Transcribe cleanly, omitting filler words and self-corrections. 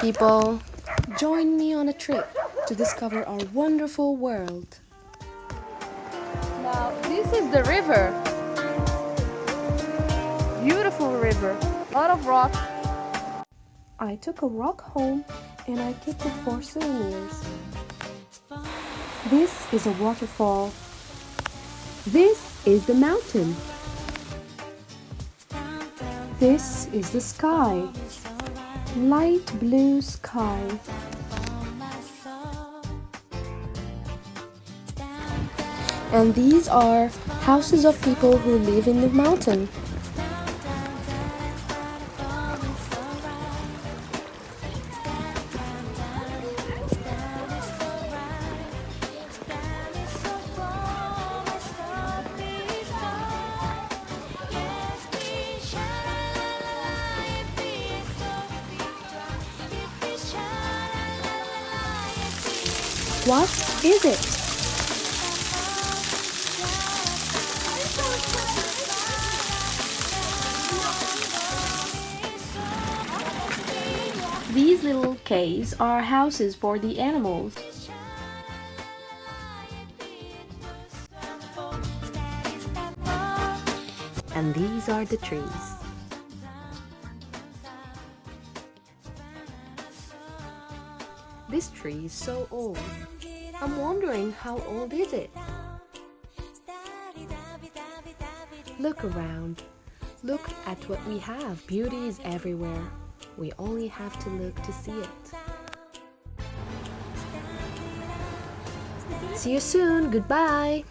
people. Join me on a trip to discover our wonderful world. Now, this is the river. Beautiful river. A lot of rocks. I took a rock home and I kept it for souvenirs. This is a waterfall. This is the mountain. This is the sky. Light blue sky. And these are houses of people who live in the mountain. What is it? These little caves are houses for the animals. And these are the trees. This tree is so old. I'm wondering how old is it? Look around. Look at what we have. Beauty is everywhere. We only have to look to see it. See you soon. Goodbye.